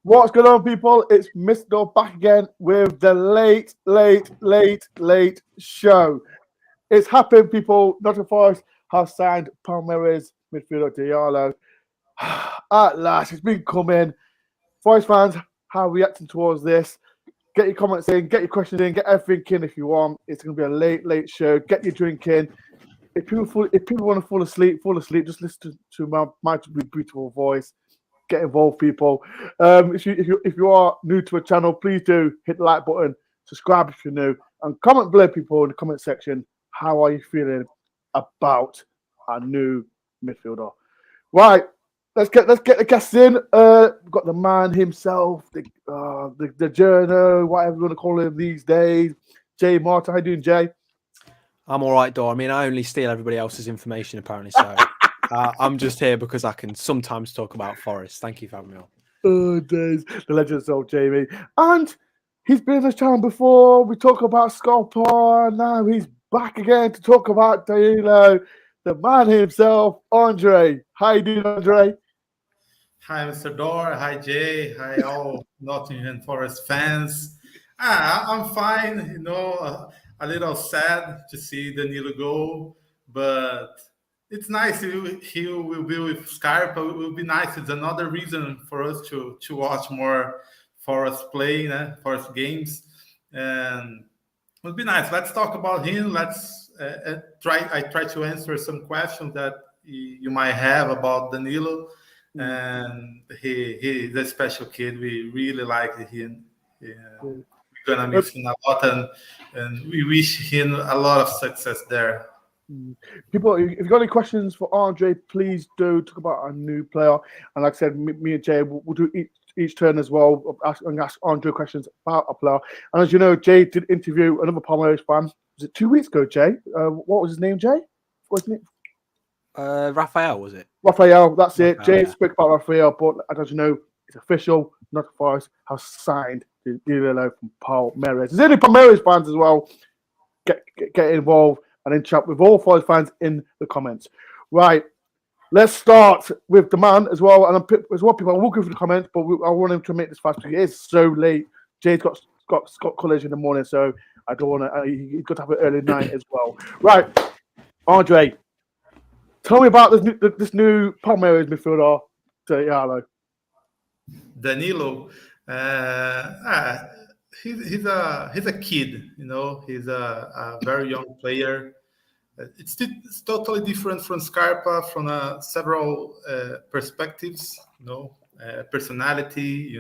What's going on, people? It's Mr. back again with the late show. It's happened, people. Nottingham Forest has signed Palmeiras midfielder Diallo. At last, it's been coming. Forest fans, how are reacting towards this? Get your comments in, get your questions in, get everything in if you want. It's going to be a late show. Get your drink in. If people want to fall asleep, Just listen to my beautiful voice. Get involved, people. If you are new to a channel, please do hit the like button, subscribe if you're new, and comment below, people, in the comment section. How are you feeling about our new midfielder? Right, let's get the guests in. We've got the man himself, the journo, whatever you want to call him these days. Jay Martin, how you doing, Jay? I'm all right, Dor. I mean, I only steal everybody else's information, apparently, so I'm just here because I can sometimes talk about Forest. Thank you for having me on. Oh, days. The legend of Jamie. And he's been on this channel before. We talk about Scopa. Now he's back again to talk about Danilo, the man himself, Andre. How you doing, Andre? Hi, Mr. Dor. Hi, Jay. Hi, all Nottingham Forest fans. I'm fine. A little sad to see Danilo go, but it's nice. He will be with Scarpa. It will be nice. It's another reason for us to watch more Forest play, Forest games, and it would be nice. Let's talk about him. Let's try to answer some questions that you might have about Danilo. And he's a special kid. We really like him. We're gonna miss him a lot, and we wish him a lot of success there. People, if you've got any questions for Andre, please do talk about our new player. And like I said, me and Jay will do each turn as well, ask Andre questions about a player. And as you know, Jay did interview another Palmeiras fan. Was it 2 weeks ago, Jay? What was his name, Jay? What's his name? Raphael, was it? Raphael, that's it. Raphael, Jay spoke about Raphael, but as you know, it's official. Nottingham Forest has signed Danilo from Palmeiras. There's any Palmeiras fans as well. Get involved and then chat with all Forest fans in the comments. Right, let's start with the man as well. And as well, people, I will go through the comments, but I want him to make this fast because it is so late. Jay's got college in the morning, so I don't want to. He's got to have an early night as well. Right, Andre, tell me about this new Palmeiras midfielder, Danilo. He's a kid. He's a very young player. It's totally different from Scarpa from several perspectives. Personality.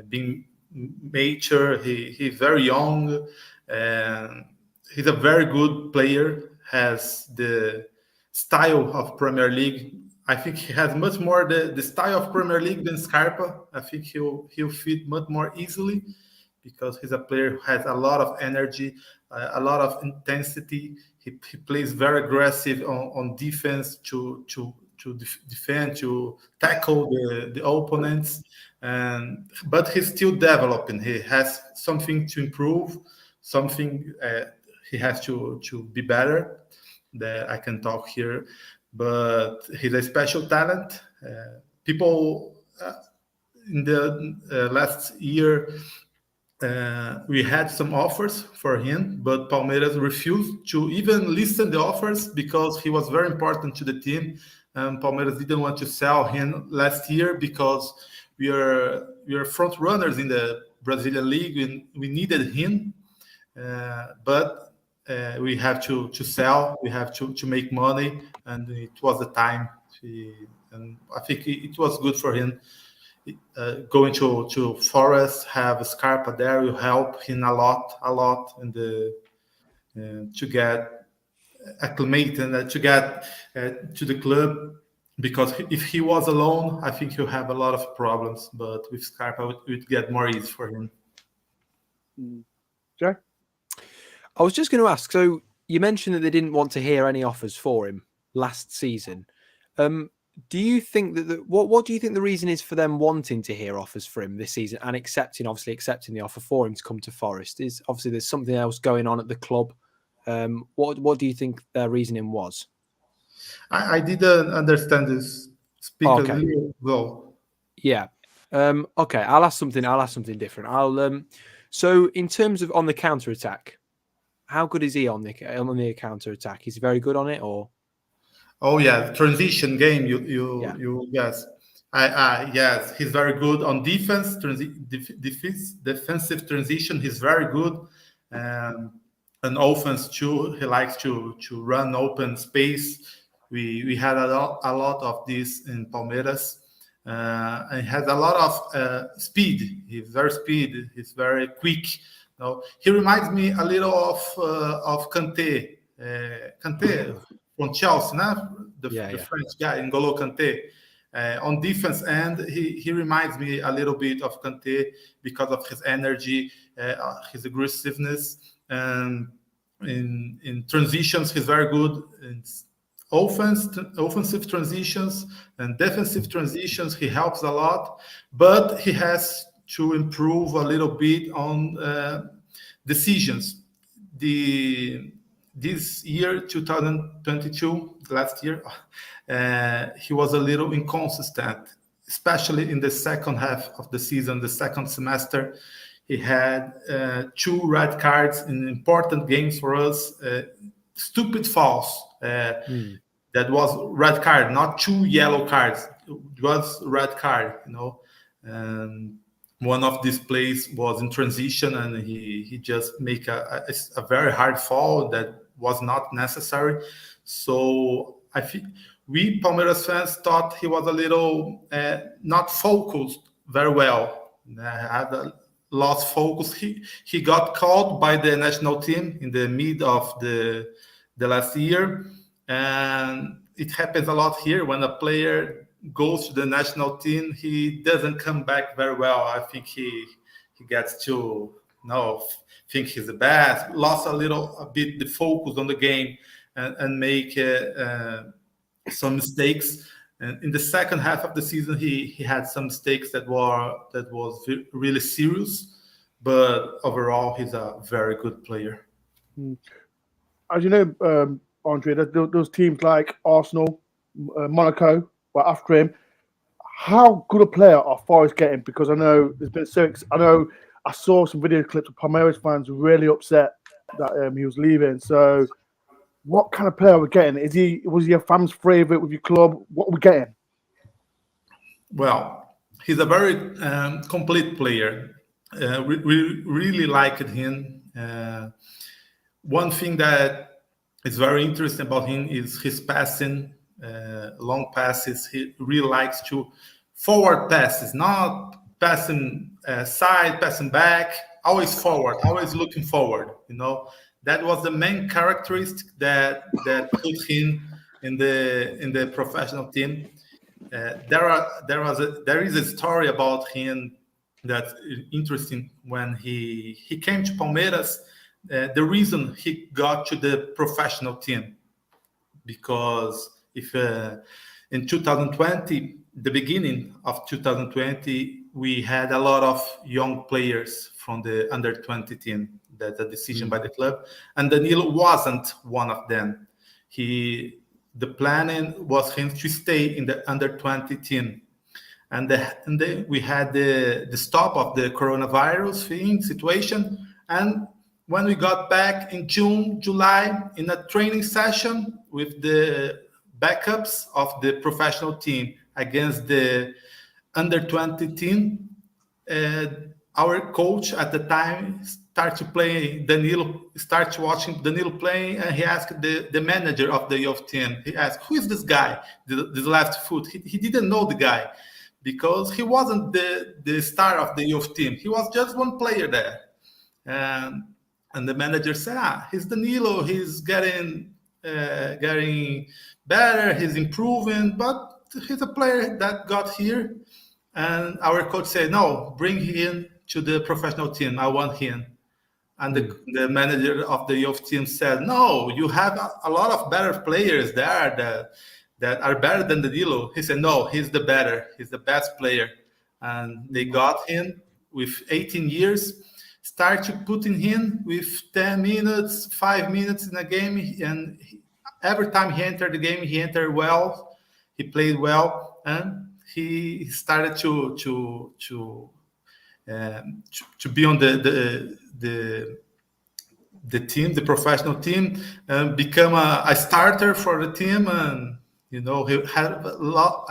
Being mature. He's very young, and he's a very good player. Has the style of Premier League. I think he has much more the style of Premier League than Scarpa. I think he'll fit much more easily because he's a player who has a lot of energy, a lot of intensity. He plays very aggressive on defense to defend, to tackle the opponents. But he's still developing. He has something to improve, something he has to be better. That I can talk here. But he's a special talent. People in the last year, we had some offers for him, but Palmeiras refused to even listen the offers because he was very important to the team. Palmeiras didn't want to sell him last year because we are front runners in the Brazilian league and we needed him, but. We have to sell. We have to make money, and it was the time. And I think it was good for him. Going to Forest, have Scarpa there will help him a lot, and to get acclimated and to get to the club. Because if he was alone, I think he'll have a lot of problems. But with Scarpa, it would get more easy for him. Jack? I was just going to ask, so you mentioned that they didn't want to hear any offers for him last season. Do you think that what do you think the reason is for them wanting to hear offers for him this season and accepting the offer for him to come to Forest? Is obviously there's something else going on at the club. What do you think their reasoning was? I didn't understand this. Speak a little well. Yeah. Okay, I'll ask something different. So in terms of on the counter attack, how good is he on the counter attack? Is he very good on it, or? Oh yeah, transition game. Yeah. Yes. Yes, he's very good on defense. Defensive transition. He's very good. Um, and offense too. He likes to run open space. We had a lot of this in Palmeiras. And he has a lot of speed. He's very speed. He's very quick. He reminds me a little of Kanté. Kanté from Chelsea, the French guy, N'Golo Kanté. On defense end, he reminds me a little bit of Kanté because of his energy, his aggressiveness, and in transitions, he's very good. In offensive transitions and defensive transitions, he helps a lot, but he has to improve a little bit on decisions. This year, 2022, last year, he was a little inconsistent, especially in the second half of the season, the second semester. He had 2 red cards in important games for us, stupid fouls. That was red card, not 2 yellow cards. It was red card, And one of these plays was in transition, and he just make a very hard foul that was not necessary. So I think we Palmeiras fans thought he was a little not focused very well. Had a lost focus. He got called by the national team in the mid of the last year, and it happens a lot here when a player goes to the national team. He doesn't come back very well. I think he gets to think he's the best. Lost a bit the focus on the game and make some mistakes. And in the second half of the season, he had some mistakes that was really serious. But overall, he's a very good player. As you know, Andre, those teams like Arsenal, Monaco were after him. How good a player are Forest getting? Because I know there's been I saw some video clips of Palmeiras fans really upset that he was leaving. So, what kind of player are we getting? Was he a fan's favourite with your club? What are we getting? Well, he's a very complete player. We really liked him. One thing that is very interesting about him is his passing, long passes. He really likes to forward passes, not passing side, passing back, always forward, always looking forward. That was the main characteristic that put him in the professional team. There is a story about him that's interesting. When he came to Palmeiras, the reason he got to the professional team, because if in 2020, the beginning of 2020, we had a lot of young players from the under 20 team. That's a decision by the club, and Danilo wasn't one of them. The planning was him to stay in the under 20 team, and then we had the stop of the coronavirus situation, and when we got back in June, July, in a training session with the backups of the professional team against the under 20 team, our coach at the time started watching Danilo playing, and he asked the manager of the youth team. He asked, "Who is this guy? This left foot?" He didn't know the guy because he wasn't the star of the youth team. He was just one player there. And the manager said, "He's Danilo. He's getting better. He's improving, but he's a player that got here." And our coach said, "No, bring him to the professional team. I want him." And the manager of the youth team said, "No, you have a lot of better players there that are better than Danilo." He said, "No, he's the better. He's the best player." And they got him with 18 years. Started putting him with 10 minutes, 5 minutes in a game, and every time he entered the game, he entered well. He played well, and he started to be on the team, the professional team, and become a starter for the team. And he had a lot.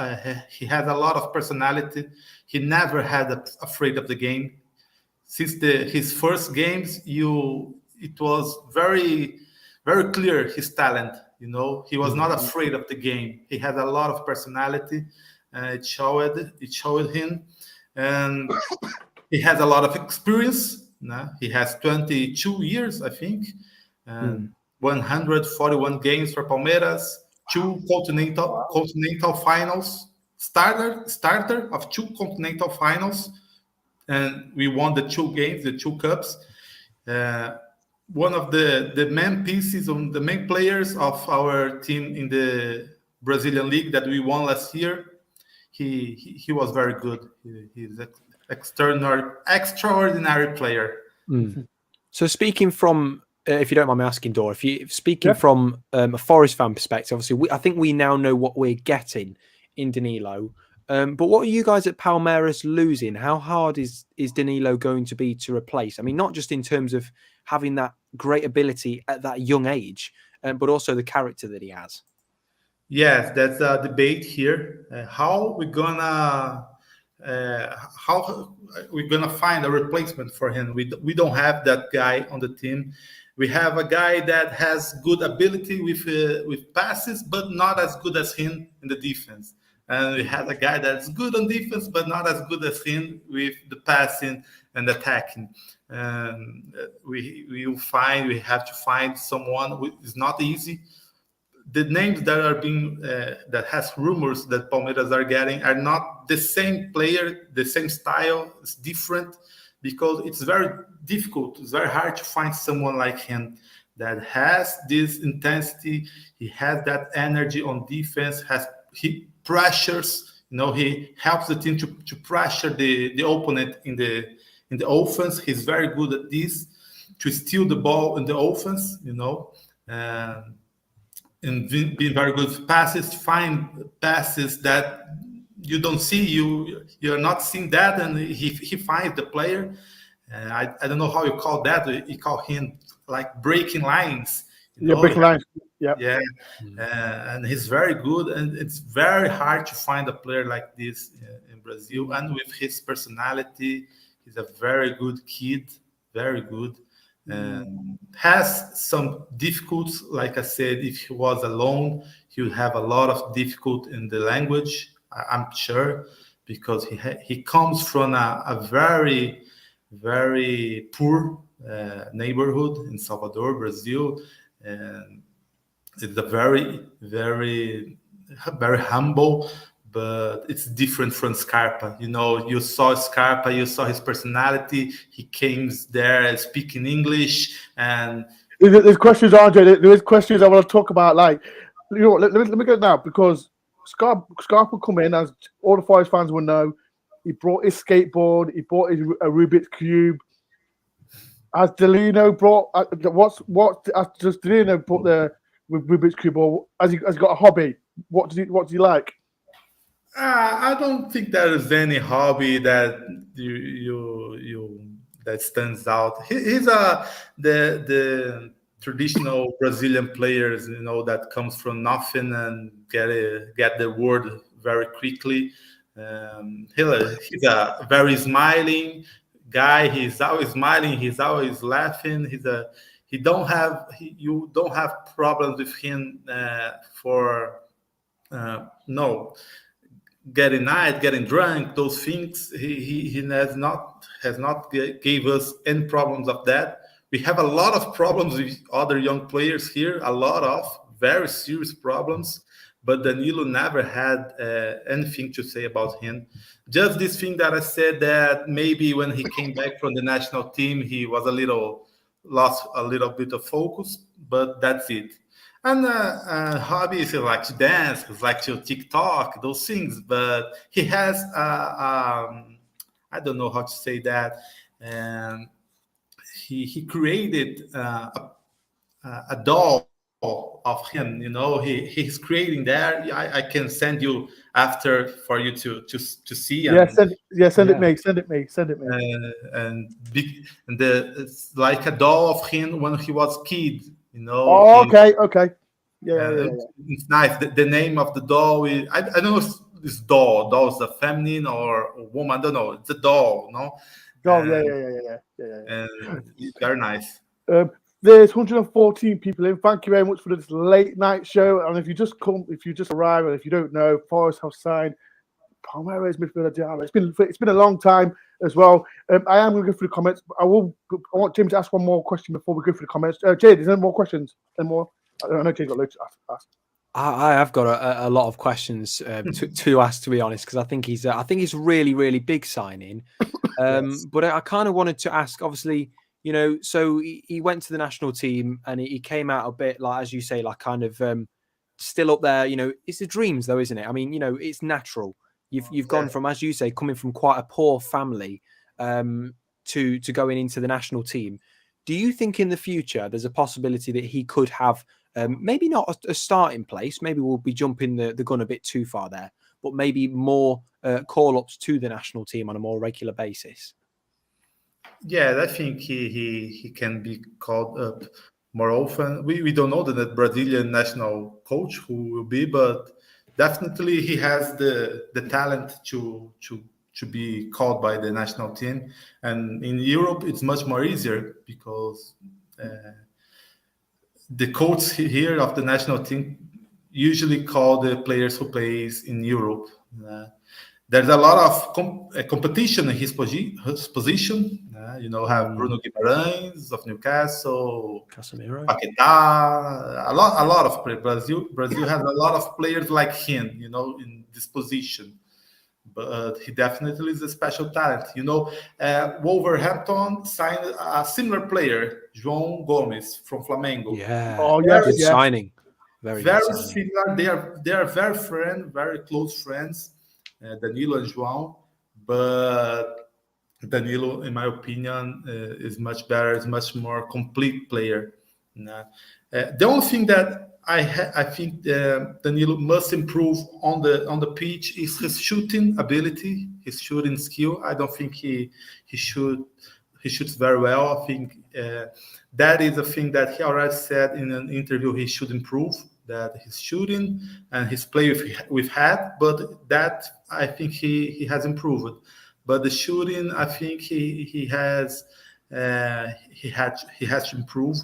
He had a lot of personality. He never had afraid of the game. Since his first games, it was very very clear his talent. He was not afraid of the game. He had a lot of personality. It showed him, and he has a lot of experience. He has 22 years, I think, and 141 games for Palmeiras, two continental finals, starter of two continental finals, and we won the two games, the two cups. One of the main pieces, on the main players of our team in the Brazilian league that we won last year. He was very good. He's an extraordinary player. So speaking from, if you don't mind me asking, Dor, speaking from a Forest fan perspective, obviously I think we now know what we're getting in Danilo. But what are you guys at Palmeiras losing? How hard is Danilo going to be to replace? I mean, not just in terms of having that great ability at that young age, but also the character that he has. Yes, that's a debate here. How we're gonna find a replacement for him? We don't have that guy on the team. We have a guy that has good ability with passes, but not as good as him in the defense. And we have a guy that's good on defense, but not as good as him with the passing and attacking. We have to find someone. It's not easy. The names that are being that has rumors that Palmeiras are getting are not the same player, the same style. It's different because it's very difficult. It's very hard to find someone like him that has this intensity. He has that energy on defense. He pressures. He helps the team to pressure the opponent in the offense. He's very good at this, to steal the ball in the offense. And being very good with passes, find passes that you don't see. You're not seeing that, and he finds the player. I don't know how you call that. You call him like breaking lines. Breaking lines. Yeah. And he's very good, and it's very hard to find a player like this in Brazil. And with his personality, he's a very good kid, very good. Has some difficulties, like I said. If he was alone, he would have a lot of difficulty in the language, I'm sure, because he comes from a very, very poor neighborhood in Salvador, Brazil, and it's a very, very, very humble. But it's different from Scarpa. You saw Scarpa, you saw his personality. He came there speaking English, and there's questions, Andre. There is questions I want to talk about. Like, let me get it now, because Scarpa come in, as all the Forest fans will know. He brought his skateboard. He brought his Rubik's cube. Has Danilo brought does Danilo brought the Rubik's cube, or has he got a hobby? What does he like? I don't think there is any hobby that you that stands out. He's the traditional Brazilian players, that comes from nothing and get the word very quickly. He's a very smiling guy. He's always smiling. He's always laughing. You don't have problems with him getting drunk, those things. He has not gave us any problems of that. We have a lot of problems with other young players here, a lot of very serious problems, but Danilo never had anything to say about him. Just this thing that I said, that maybe when he came back from the national team, he was lost a little bit of focus, but that's it. And hobbies, he likes to dance, he likes to TikTok, those things. But he has, I don't know how to say that. And he created a doll of him. He's creating there. I can send you after for you to see. Yeah, And send it Yeah. me. Send it me. Send it me. it's like a doll of him when he was kid. Oh, okay. Yeah. It's nice. The name of the doll is I don't know if it's doll. Doll is a feminine or a woman. I don't know. It's a doll, no? Oh, And, yeah. and it's very nice. There's 114 people in. Thank you very much for this late night show. And if you just arrive, and if you don't know, Forest have signed Palmeiras midfielder Danilo. It's been a long time as well. I am going to go through the comments. But I want Jim to ask one more question before we go through the comments. Jade, is there any more questions? Any more? I know Jade got loads to ask. I have got a lot of questions to ask, to be honest, because I think he's a really, really big signing. Yes. But I kind of wanted to ask, obviously, so he went to the national team and he came out a bit like, as you say, like kind of still up there. It's the dreams, though, isn't it? I mean, it's natural. You've gone from, as you say, coming from quite a poor family to going into the national team. Do you think in the future there's a possibility that he could have maybe not a starting place? Maybe we'll be jumping the gun a bit too far there, but maybe more call-ups to the national team on a more regular basis? Yeah, I think he can be called up more often. We don't know the Brazilian national coach who will be, but definitely he has the talent to be called by the national team. And in Europe, it's much more easier because the coach here of the national team usually call the players who plays in Europe. There's a lot of competition in his position. Have Bruno Guimarães of Newcastle, Casemiro, Paquetá, a lot of players. Brazil has a lot of players like him, in this position. But he definitely is a special talent. Wolverhampton signed a similar player, João Gomes from Flamengo. Yeah. Oh, yes, Good yeah. signing. Very Similar. They are very close friends, Danilo and João. But Danilo, in my opinion, is much better. Is much more complete player. The only thing that I think Danilo must improve on the pitch is his shooting ability, his shooting skill. I don't think he shoots very well. I think that is a thing that he already said in an interview he should improve, that his shooting and his play with head, but that I think he has improved. But the shooting, I think he has to improve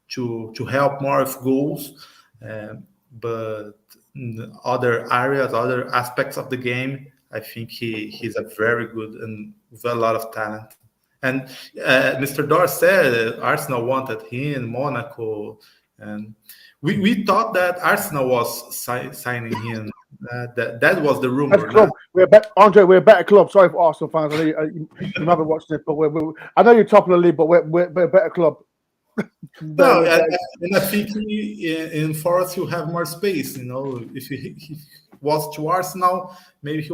to help more with goals. But in other areas, other aspects of the game, I think he's a very good and with a lot of talent. And Mr. Dor said Arsenal wanted him in Monaco, and we thought that Arsenal was signing him. That was the rumor. Club. Andre, we're a better club. Sorry for Arsenal fans. I know you haven't watched it, but I know you're top of the league, but we're a better club. No, and I think in Forest you have more space. If he was to Arsenal, maybe he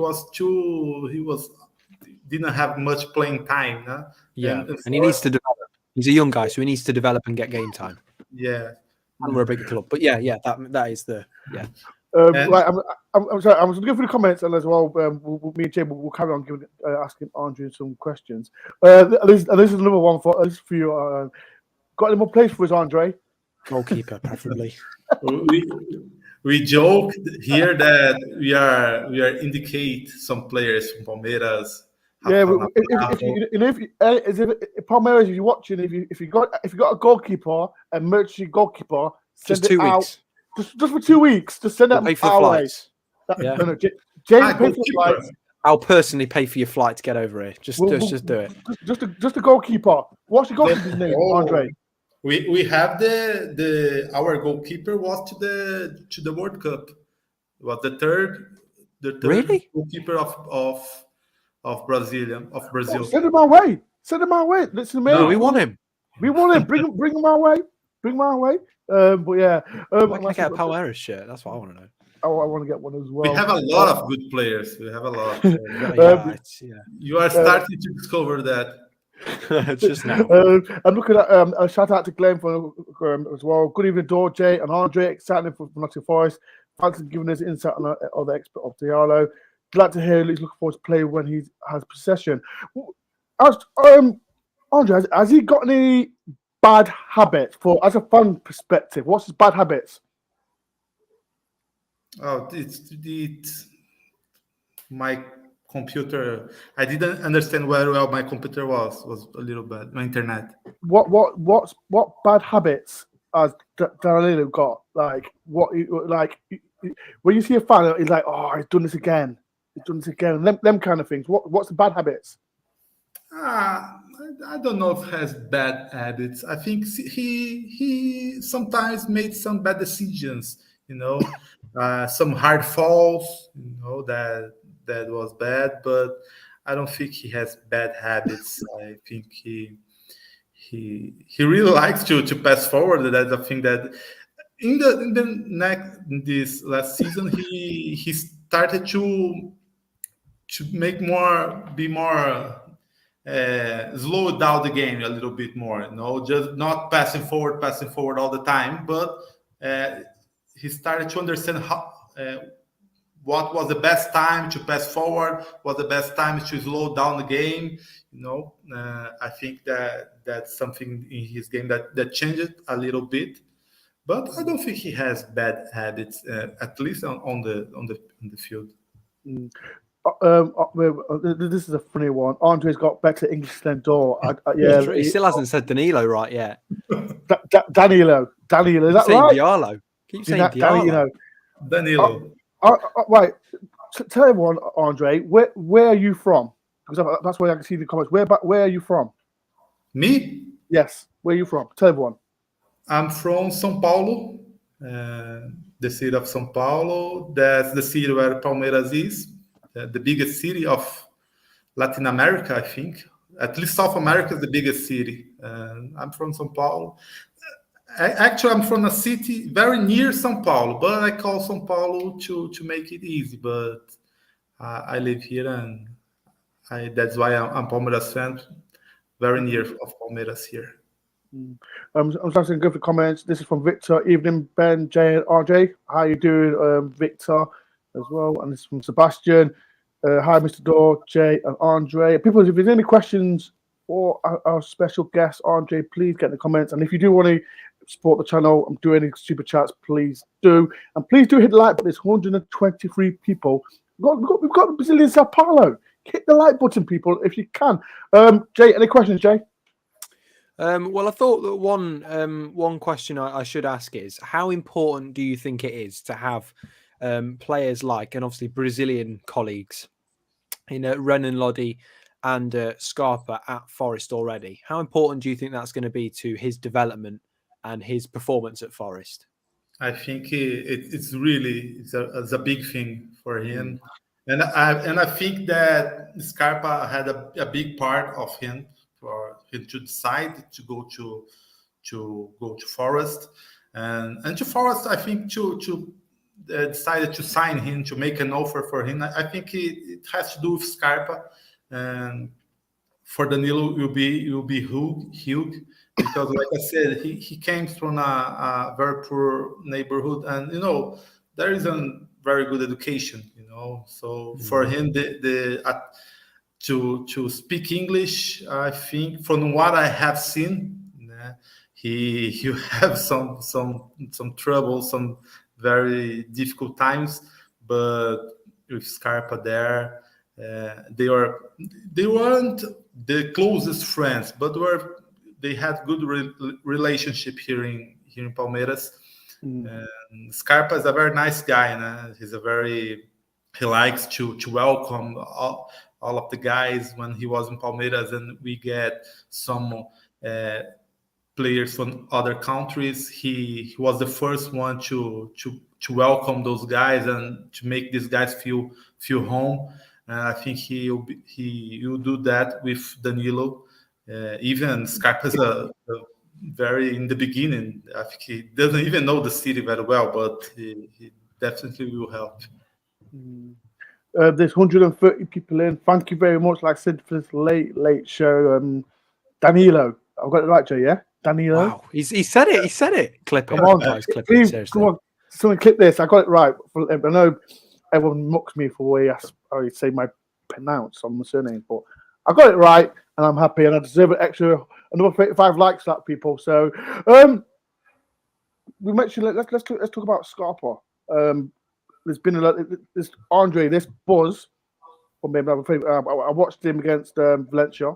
didn't have much playing time. No? Yeah, and he needs to develop. He's a young guy, so he needs to develop and get game time. Yeah, and we're a bigger club, but yeah, that is the Right, I'm sorry. I'm just going to go through the comments and as well. Me and Jay will carry on asking Andre some questions. This is another one for you. Got any more place for us, Andre? Goalkeeper, preferably. we joke here that we are indicate some players from Palmeiras. Yeah, if Palmeiras, if you're watching, if you got a goalkeeper, a emergency goalkeeper, send just 2 weeks. Just for 2 weeks, just send it pay for flights. Yeah. James pay for flights. I'll personally pay for your flight to get over here. Just do it. Just a goalkeeper. What's the goalkeeper's name, Andre? We have our goalkeeper was to the World Cup. It was the third really? goalkeeper of Brazil. Oh, send him our way. Listen to me. No, we want him. Bring him our way. But yeah. Why can I get a Palmeiras shirt? That's what I want to know. I want to get one as well. We have a lot of good players. We have a lot. You are starting to discover that. Just now. I'm looking at a shout out to Glenn for as well. Good evening, Dor, Jay, and Andre. Excited for Nottingham Forest. Thanks for giving us insight on the expert of Diallo. Glad to hear he's looking forward to play when he has possession. Andre, has he got any bad habits as a fan perspective? What's his bad habits? Oh, my computer. I didn't understand very well. My computer was a little bad. My internet. What bad habits has Danilo got? Like when you see a fan, he's like, oh, he's done this again. He's done this again. Them kind of things. What's the bad habits? I don't know if he has bad habits. I think he sometimes made some bad decisions. Some hard falls. That was bad, but I don't think he has bad habits. I think he really likes to pass forward. That's a thing that in this last season he started to be more slow down the game a little bit more. Just not passing forward all the time, but he started to understand how. What was the best time to pass forward? What the best time to slow down the game? I think that's something in his game that changed a little bit. But I don't think he has bad habits, at least on the field. This is a funny one. Andre's got better English than Dor. He still hasn't said Danilo right yet. Danilo, is that saying right? Diallo. Keep saying Diallo. Danilo. Right. Tell everyone, Andre, where are you from? Because that's where I can see the comments. Where are you from? Me? Yes. Where are you from? Tell everyone. I'm from São Paulo, the city of São Paulo. That's the city where Palmeiras is, the biggest city of Latin America, I think. At least South America is the biggest city. I'm from São Paulo. Actually, I'm from a city very near São Paulo, but I call São Paulo to make it easy. But I live here, and that's why I'm Palmeiras fan, very near of Palmeiras here. I'm starting to go for comments. This is from Victor. Evening, Ben, Jay, and RJ. How you doing, Victor, as well? And this is from Sebastian. Hi, Mr. Dor, Jay, and Andre. People, if there's any questions for our special guest, Andre, please get in the comments. And if you do want to support the channel and do any super chats, please do. And please do hit the like button. There's 123 people. We've got Brazilian Sao Paulo. Hit the like button, people, if you can. Jay, any questions, Jay? Well, I thought that one question I should ask is, how important do you think it is to have players like, and obviously Brazilian colleagues in Renan Lodi and Scarpa at Forest already? How important do you think that's going to be to his development and his performance at Forest? I think it's a big thing for him, and I think that Scarpa had a big part of him for him to decide to go to Forest, and to Forest, I think to decided to sign him, to make an offer for him. I think it has to do with Scarpa, and for Danilo will be huge. Because, like I said, he came from a very poor neighborhood, and there isn't very good education. So for him, to speak English, I think from what I have seen, he have some trouble, some very difficult times. But with Scarpa there, they weren't the closest friends, but they had good relationship here in Palmeiras. And Scarpa is a very nice guy. He likes to welcome all of the guys. When he was in Palmeiras, and we get some players from other countries, he was the first one to welcome those guys and to make these guys feel home. And I think he will do that with Danilo. Even Scarpa is a very in the beginning. I think he doesn't even know the city very well, but he definitely will help. There's 130 people in. Thank you very much. Like I said, for this late show. Danilo. I've got it right, Joe. Yeah, Danilo. Wow, he said it. He said it. Clip it, Come on, guys. Clip it. please, Seriously. come on. Someone clip this. I got it right. I know everyone mocks me for the way I say my pronounce on my surname, but I got it right, and I'm happy, and I deserve an extra another 35 likes, that people. So, we mentioned let's talk about Scarpa. There's been a lot. This Andre, this buzz. Or maybe I watched him against Valencia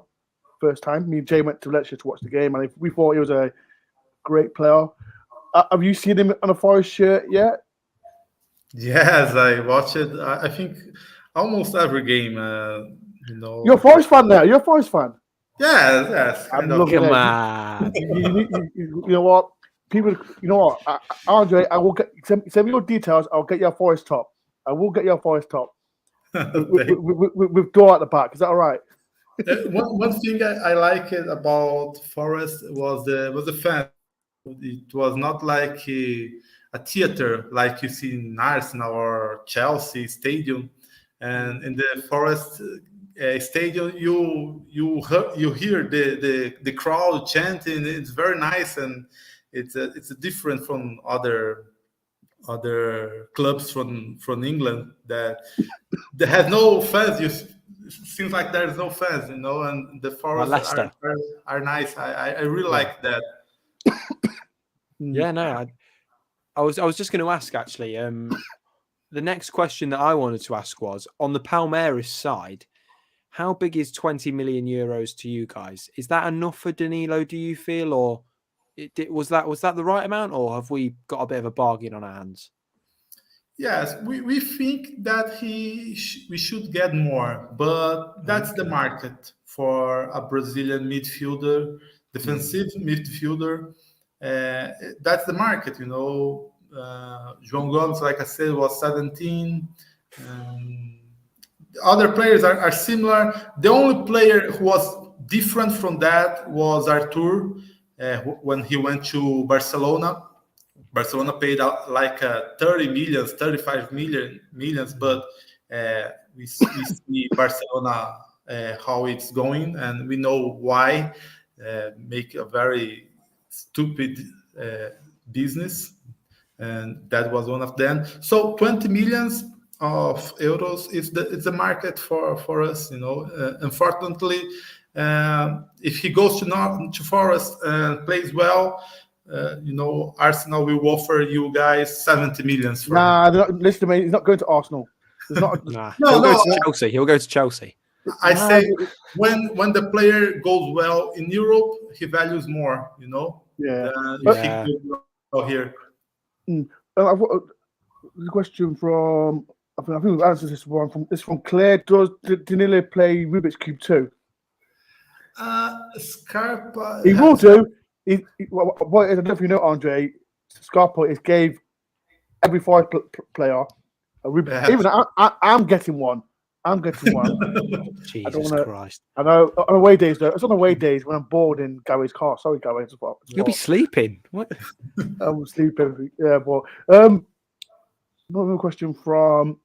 first time. Me and Jay went to Valencia to watch the game, and we thought he was a great player. Have you seen him on a Forest shirt yet? Yes, I watched it. I think almost every game. You're a Forest fan now. You're a Forest fan. Yes, I'm kind of. loving Come it. on. You know what? People, you know what? Andre, I will get send me your details. I'll get you a Forest top. I will get you a Forest top with door at the back. Is that all right? One thing I liked about Forest was the fan. It was not like a theater like you see in Arsenal or Chelsea stadium, and in the Forest stadium you hear the crowd chanting. It's very nice, and it's different from other clubs from England that have no fans. It seems like there's no fans, and the Forest Leicester. are nice. I really like that. Yeah, no, I was just going to ask actually. The next question that I wanted to ask was on the Palmeiras side. How big is 20 million euros to you guys? Is that enough for Danilo? Do you feel, or was that the right amount, or have we got a bit of a bargain on our hands? Yes, we think that we should get more, but that's the market for a Brazilian midfielder, defensive midfielder. That's the market, João Gomes, like I said, was 17. Other players are similar. The only player who was different from that was Arthur when he went to Barcelona. Barcelona paid out like 30 millions, 35 millions, but we see Barcelona how it's going, and we know why. Make a very stupid business, and that was one of them. So 20 millions of euros is the market for us. Unfortunately, if he goes to Forest and plays well, Arsenal will offer you guys 70 millions for him. Listen to me. He's not going to Arsenal. Not, Nah, No, he'll go no. to Chelsea. He'll go to Chelsea. I say when the player goes well in Europe, he values more, Yeah. than Yeah. if he goes well here. I've got a question from. I think we've answered this one. From Claire. Does Danilo play Rubik's Cube too? Scarpa. He will do. I don't know if you know, Andre. Scarpa gave every Forest player a Rubik's. Yeah. Even I'm getting one. I'm getting one. Jesus Christ. I know on away days though. It's on away days when I'm bored in Gary's car. Sorry, Gary. You'll be sleeping. What? I'm sleeping. Yeah, but another question from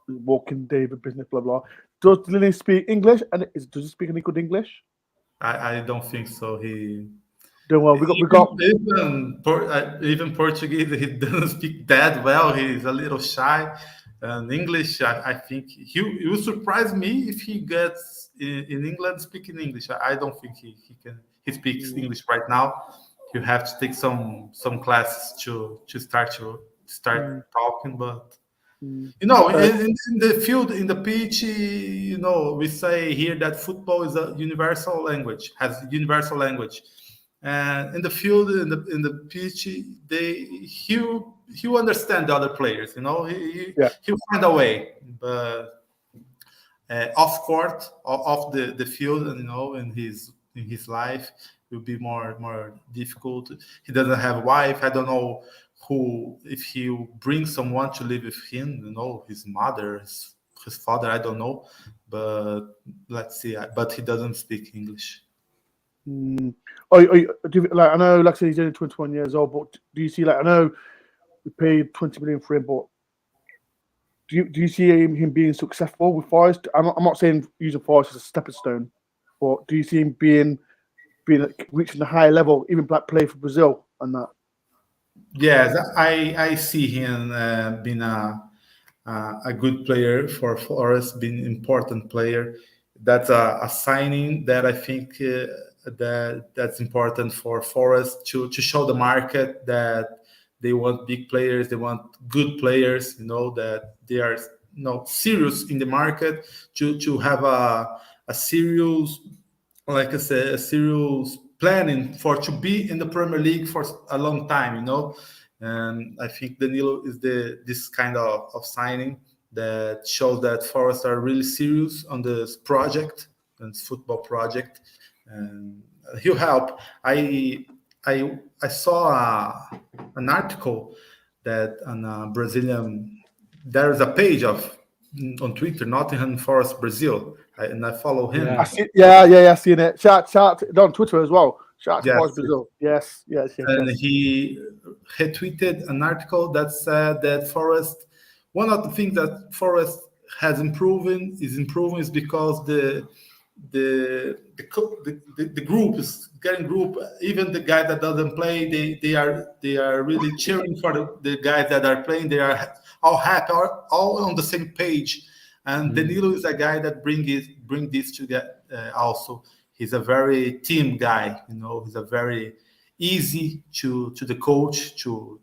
Walking David Business blah blah. Does Lily speak English? And does he speak any good English? I don't think so. Doing well. We got even Portuguese. He doesn't speak that well. He's a little shy. And English, I think he will surprise me if he gets in England speaking English. I don't think he can. He speaks English right now. You have to take some classes to start talking. But in the field, in the pitch, we say here that football is a universal language, has universal language. And in the field, in the pitch, he'll understand the other players. He'll find a way. But off court, off the field, in his life, will be more difficult. He doesn't have a wife. I don't know if he will bring someone to live with him. His mother, his father. I don't know. But let's see. But he doesn't speak English. I know, like I said, he's only 21 years old, but do you see, I know we paid 20 million for him, but do you see him being successful with Forest? I'm not saying using Forest as a stepping stone, but do you see him being reaching the higher level, even play for Brazil and that. Yes, I see him being a good player for Forest, being an important player. That's a signing that I think that's important for Forest to show the market that they want big players, they want good players. That they are serious in the market to have a serious, like I said, a serious planning to be in the Premier League for a long time. And I think Danilo is this kind of signing that shows that Forest are really serious on this project, on this football project, and he'll help. I saw an article that on a Brazilian, there is a page on Twitter, Nottingham Forest Brazil, and I follow him. Yeah, I've seen it. Shout on Twitter as well. Shout to Yes. Forest Brazil. Yes. And he tweeted an article that said that Forest, one of the things that Forest has improving is because the group is getting group. Even the guy that doesn't play, they are really cheering for the guys that are playing. They are all happy, all on the same page. And Danilo is a guy that bring this together. Also, he's a very team guy. He's a very easy to the coach to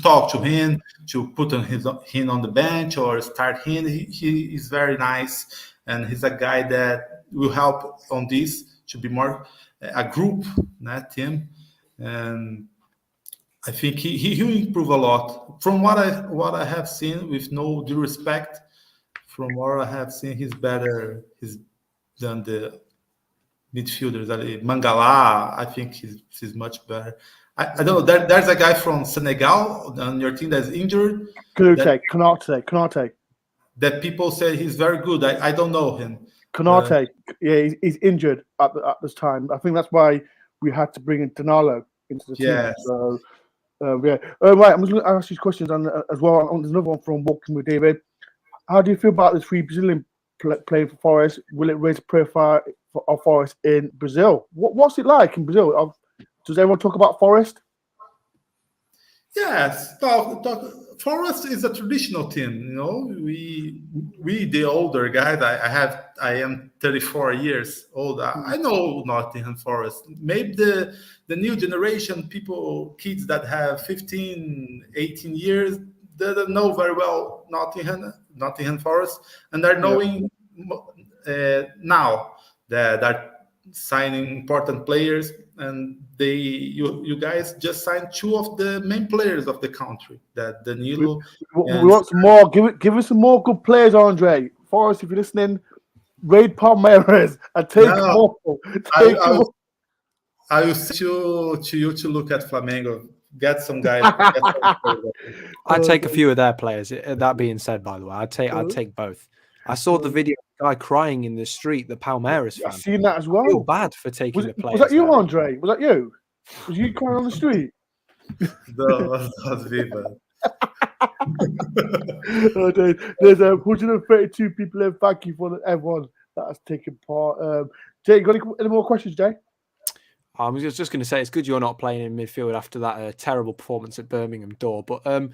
talk to him, to put him on the bench or start him. He is very nice, and he's a guy that will help on this to be more a group, not team. And I think he will improve a lot. From what I have seen, with no due respect, from what I have seen, he's better. He's than the midfielders. Mangala, I think he's much better. I don't know. There's a guy from Senegal on your team that's injured. Konate. That people say he's very good. I don't know him. Konate, he's injured at this time. I think that's why we had to bring in Danilo into the team. So, right, I'm just going to ask these questions as well. There's another one from Walking with David. How do you feel about the three Brazilian playing for Forest? Will it raise the profile of Forest in Brazil? What's it like in Brazil? Does everyone talk about Forest? Yes, Forest is a traditional team. We the older guys. I am 34 years old. I know Nottingham Forest. Maybe the new generation kids that have 15, 18 years, they don't know very well Nottingham Forest, and they're knowing now that are signing important players, and you guys just signed two of the main players of the country, that Danilo. We want some more. Give us some more good players, Andre. Forest, if you're listening, raid Palmeiras and take more. I will send you to look at Flamengo. Get some guys. I'd take a few of their players. That being said, by the way, I'd take both. I saw the video of the guy crying in the street, the Palmeiras fan. I've seen that as well. I feel bad for taking the players. Was that you, Andre? Was that you? Was you crying on the street? No, that's Viva. There's 132 people there. Thank you for everyone that has taken part. Jay, you got any more questions, Jay? I was just going to say it's good you're not playing in midfield after that terrible performance at Birmingham Door. But hey!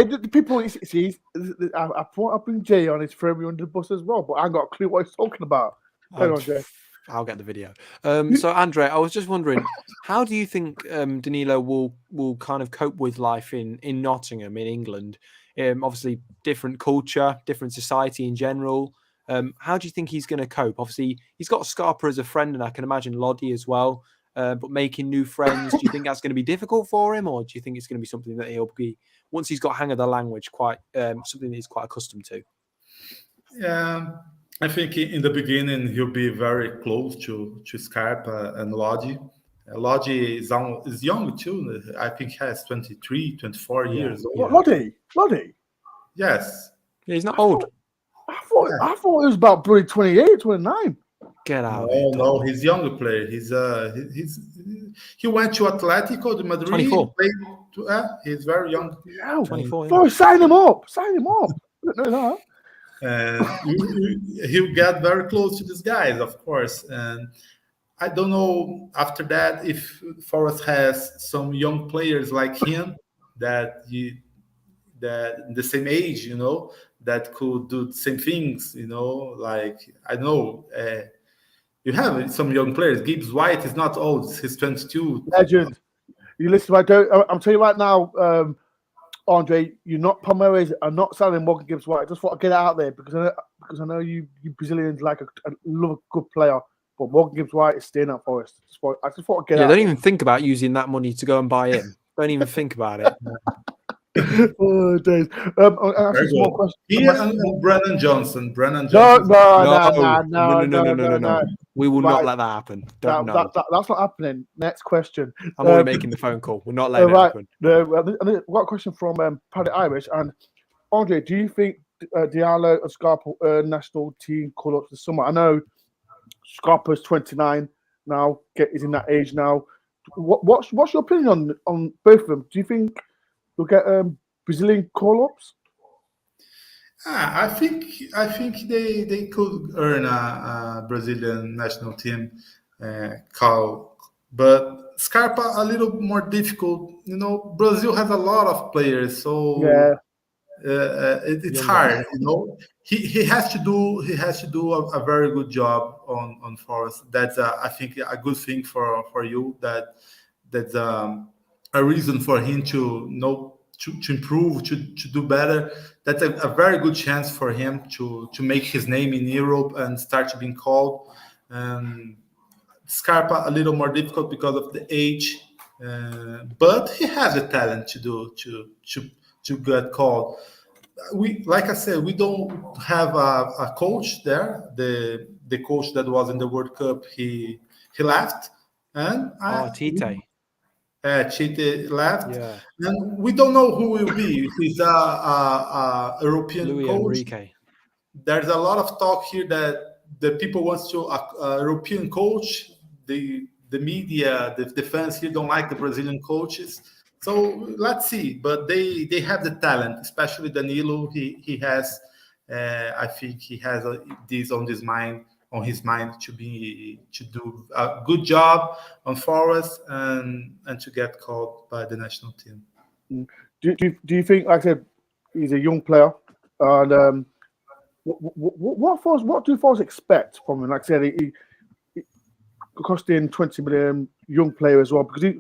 The people, see, I bring Jay on. It's throwing me under the bus as well. But I ain't got a clue what he's talking about. Hang on, Jay. I'll get the video. So, Andre, I was just wondering, how do you think Danilo will kind of cope with life in Nottingham, in England? Obviously, different culture, different society in general. How do you think he's going to cope? Obviously, he's got Scarpa as a friend, and I can imagine Lodi as well. But making new friends, do you think that's going to be difficult for him, or do you think it's going to be something that he'll be, once he's got hang of the language, quite something that he's quite accustomed to? Yeah, I think in the beginning he'll be very close to Scarpa and Lodi. Lodi is young too. I think he has 23, 24 years old. Lodi? Yes. Yeah, he's not old. I thought it was about 28, 29. Get out! No, he's younger player. He went to Atletico de Madrid. 24. He's very young. Yeah, 24. Yeah. Sign him up. I didn't know and he'll get very close to these guys, of course. And I don't know after that if Forest has some young players like him that that the same age, that could do the same things, like I know you have some young players. Gibbs White is not old; he's 22. Legend. You listen, I'm telling you right now, Andre, Palmeiras are not selling Morgan Gibbs White. I just thought I'd get it out there because I know you Brazilians love a good player, but Morgan Gibbs White is staying at Forest. I just thought I'd get it out. Don't even think about using that money to go and buy him. Don't even think about it. Oh, days. Actually, small question. And Brennan Johnson. No. We will not let that happen. That's not happening. Next question. I'm already making the phone call. We're not letting it happen. I've got a question from Paddy Irish. And Andre, do you think Diallo and Scarpa earn national team call-ups this summer? I know Scarpa's 29 now, is in that age now. What's your opinion on both of them? Do you think we'll get Brazilian call-ups? I think they could earn a Brazilian national team call, but Scarpa a little more difficult. Brazil has a lot of players, so yeah. It's hard. He has to do a very good job on Forest. That's I think a good thing for you. That's a reason for him to to improve, to do better. That's a very good chance for him to make his name in Europe and start to being called. Scarpa a little more difficult because of the age, but he has the talent to get called. Like I said, we don't have a coach there. The coach that was in the World Cup, he left, and Tite. Chite left, Yeah. and we don't know who will be. He's a European Louis coach. Enrique. There's a lot of talk here that the people want to a European coach. The media, the fans here don't like the Brazilian coaches. So let's see. But they have the talent, especially Danilo. He has. I think he has this on his mind to do a good job on Forest and to get called by the national team. Do you think, like I said, he's a young player, and what do Forest expect from him? Like I said, he costing 20 million, young player as well. Because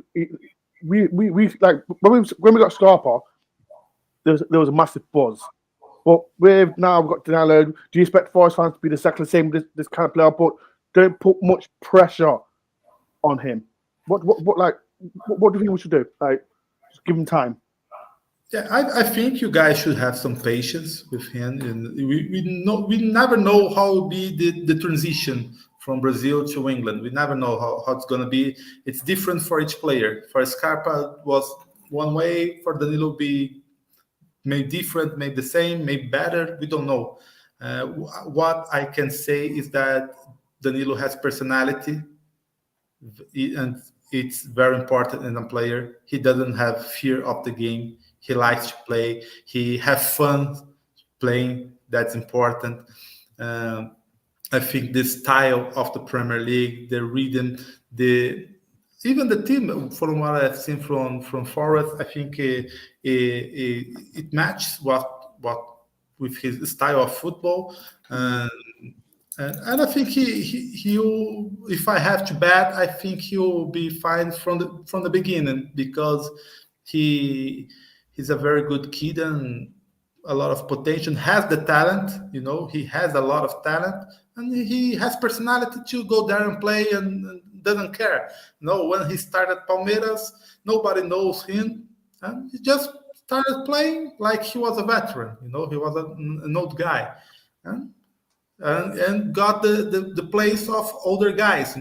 we like when we got Scarpa, there was a massive buzz. But we've got Danilo. Do you expect Forest fans to be exactly the same this kind of player, but don't put much pressure on him? What do you think we should do? Like, just give him time. Yeah, I think you guys should have some patience with him. And we never know how will be the transition from Brazil to England. We never know how it's going to be. It's different for each player. For Scarpa was one way. For Danilo be maybe different, maybe the same, maybe better. We don't know. What I can say is that Danilo has personality, and it's very important in a player. He doesn't have fear of the game. He likes to play. He has fun playing. That's important. I think the style of the Premier League, the rhythm, even the team, from what I've seen from Forest, I think it matches what with his style of football, and I think he'll. If I have to bet, I think he'll be fine from the beginning because he's a very good kid and a lot of potential. Has the talent, he has a lot of talent, and he has personality to go there and play and doesn't care. When he started Palmeiras, nobody knows him, and he just started playing like he was a veteran. He was an old guy, and got the place of older guys.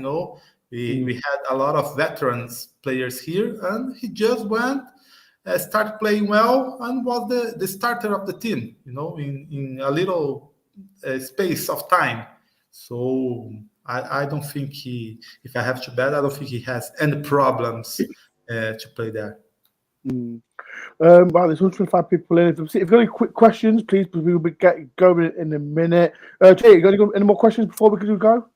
We had a lot of veterans players here, and he just went. Started playing well and was the starter of the team, in a little space of time. So I don't think if I have to bet, I don't think he has any problems to play there. Wow, there's 125 people in. If you've got any quick questions, please, we will get going in a minute. Jay, you got any more questions before we could go?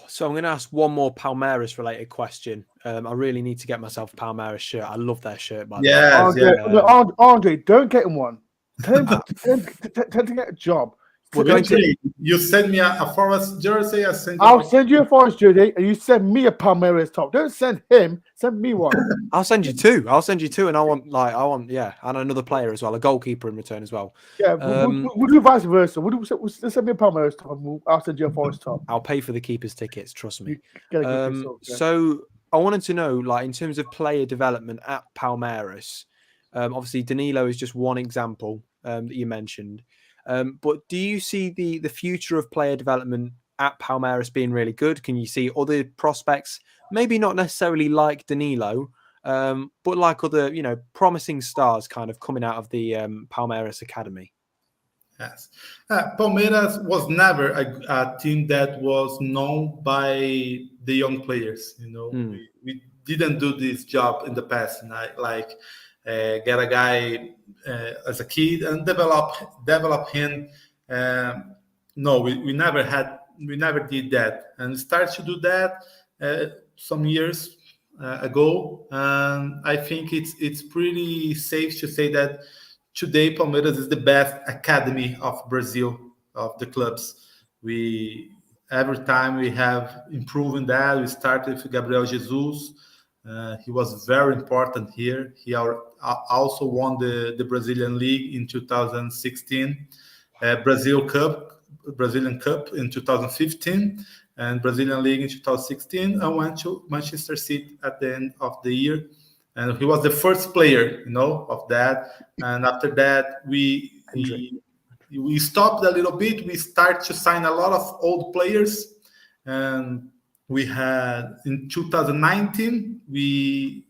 So I'm going to ask one more Palmeiras related question. I really need to get myself a Palmeiras shirt. I love their shirt, by the way. Yes, Andre, don't get him one. Tell him to get a job. We're going to. You send me a Forest jersey. I'll send you a Forest jersey, and you send me a Palmeiras top. Don't send him. Send me one. I'll send you two. And I want, and another player as well, a goalkeeper in return as well. Yeah, we'll do vice versa. We'll send me a Palmeiras top, and I'll send you a Forest top. I'll pay for the keeper's tickets. Trust me. So I wanted to know, like, in terms of player development at Palmeiras, obviously Danilo is just one example that you mentioned. But do you see the future of player development at Palmeiras being really good? Can you see other prospects, maybe not necessarily like Danilo, but like other, promising stars kind of coming out of the Palmeiras academy? Yes. Palmeiras was never a team that was known by the young players. We didn't do this job in the past, get a guy as a kid and develop him. No, we never did that, and started to do that some years ago. And I think it's pretty safe to say that today Palmeiras is the best academy of Brazil, of the clubs. Every time we have improving that. We started with Gabriel Jesus. He was very important here. He also won the Brazilian League in 2016, Brazilian Cup in 2015, and Brazilian League in 2016, and went to Manchester City at the end of the year. And he was the first player, of that. And after that, we stopped a little bit. We started to sign a lot of old players, and we had in 2019 we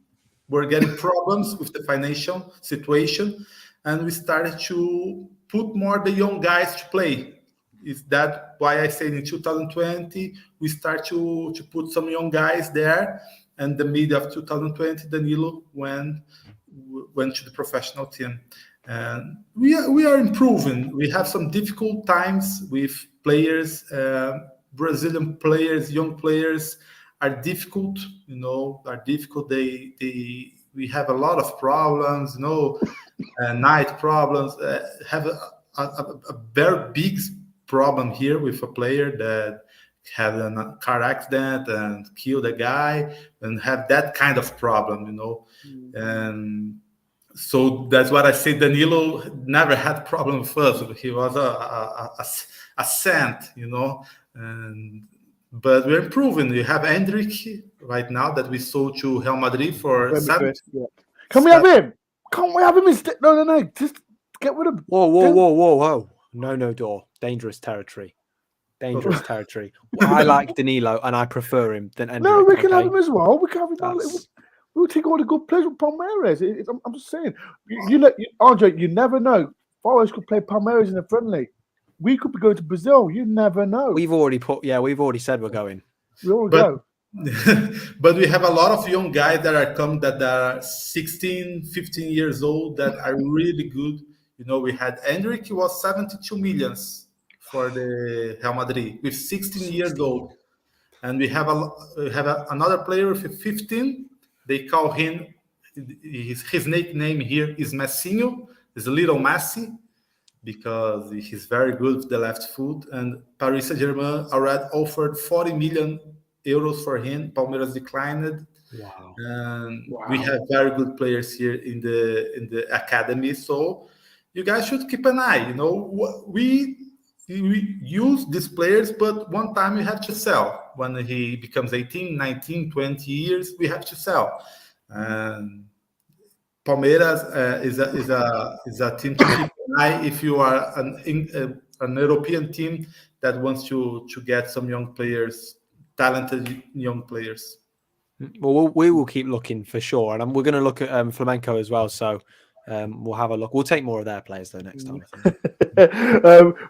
were getting problems with the financial situation, and we started to put more the young guys to play. Is that why I said in 2020 we start to put some young guys there, and the mid of 2020 Danilo went to the professional team, and we are improving. We have some difficult times with players. Brazilian players, young players are difficult. Are difficult. We have a lot of problems. Night problems. Have a very big problem here with a player that had a car accident and killed a guy, and have that kind of problem. And so that's what I say. Danilo never had problem with us. He was a saint, but we're improving. We have Hendrik right now that we sold to Real Madrid for 7. Yeah. Can we have him? Can't we have him instead? No. Just get rid of him. Whoa. No, Dore. Dangerous territory. I like Danilo and I prefer him than Hendrik. No, we can have him as well. We can have him. We'll take all the good players with Palmeiras. I'm just saying. Andre, you never know. Forest could play Palmeiras in a friendly. We could be going to Brazil. You never know. We've already said we're going. We all go. But we have a lot of young guys that are come that are 16, 15 years old that are really good. We had Hendrik, he was 72 millions for the Real Madrid with 16 years old, and we have another player with 15. They call him, his nickname here is Messinho. It's a little Messi, because he's very good with the left foot. And Paris Saint-Germain already offered 40 million euros for him. Palmeiras declined. Wow. And we have very good players here in the academy. So you guys should keep an eye. We use these players, but one time we have to sell. When he becomes 18, 19, 20 years, we have to sell. And Palmeiras is a team to keep an eye if you are an European team that wants to get some young players, talented young players. Well, we will keep looking for sure, and we're going to look at Flamenco as well. So we'll have a look. We'll take more of their players though next time.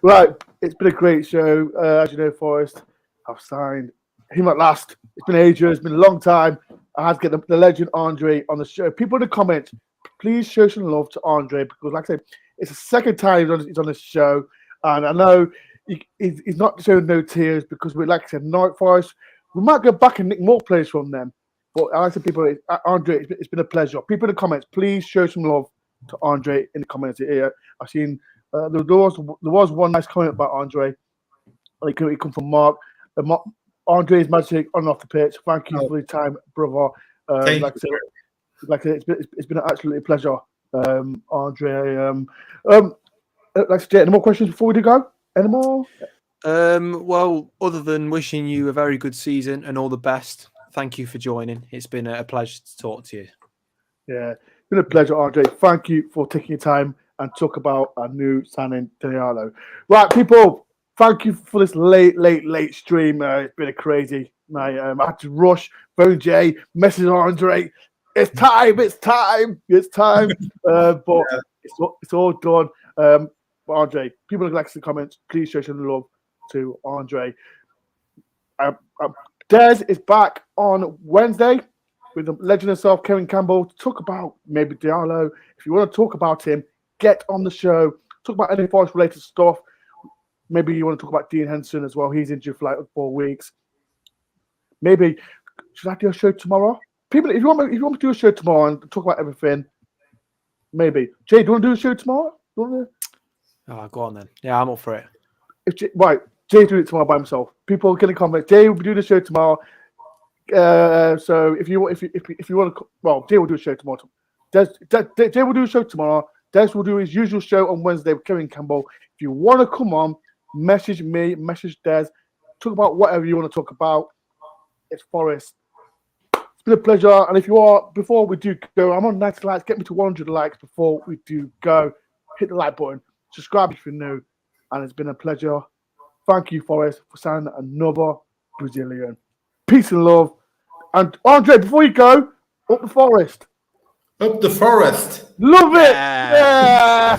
Right, it's been a great show. As you know, Forest have signed him at last. It's been ages. It's been a long time. I had to get the legend Andre on the show. People in the comments, please show some love to Andre because, like I said, it's the second time he's on this show, and I know he's not showing no tears because we, like I said, Nottingham Forest. We might go back and nick more players from them. But I like to people, Andre, it's been a pleasure. People in the comments, please show some love to Andre in the comments here. I've seen there was one nice comment about Andre. It come from Mark. Andre is magic on and off the pitch. Thank you for your time, brother. Like I said, it's been an absolutely pleasure, Andre. Like I said, any more questions before we go? Any more? Well, other than wishing you a very good season and all the best, thank you for joining. It's been a pleasure to talk to you. Yeah, it's been a pleasure, Andre. Thank you for taking your time and talk about our new signing, Danilo. Right, people, thank you for this late stream. It's been a crazy night. I had to rush, phone Jay, message Andre. It's time. But it's all done. Andre, people who like the comments, please show some love to Andre. Des is back on Wednesday with the legend himself, Kevin Campbell, to talk about maybe Diallo. If you want to talk about him, get on the show. Talk about any Forest related stuff. Maybe you want to talk about Dean Henson as well. He's injured for like 4 weeks. Maybe should I do a show tomorrow? People, if you want me to do a show tomorrow and talk about everything, maybe. Jay, do you want to do a show tomorrow? Oh, go on then. Yeah, I'm up for it. Jay's doing it tomorrow by himself. People can comment. Jay will be doing the show tomorrow. So if you want to, well, Jay will do a show tomorrow. Jay will do a show tomorrow. Des will do his usual show on Wednesday with Kevin Campbell. If you want to come on, message me, message Des. Talk about whatever you want to talk about. It's Forest. It's been a pleasure. And if you are, before we do go, I'm on 90 likes. Get me to 100 likes before we do go. Hit the like button. Subscribe if you're new. And it's been a pleasure. Thank you, Forest, for signing another Brazilian. Peace and love. And Andre, before you go, up the Forest. Up the Forest. Love it. Yeah.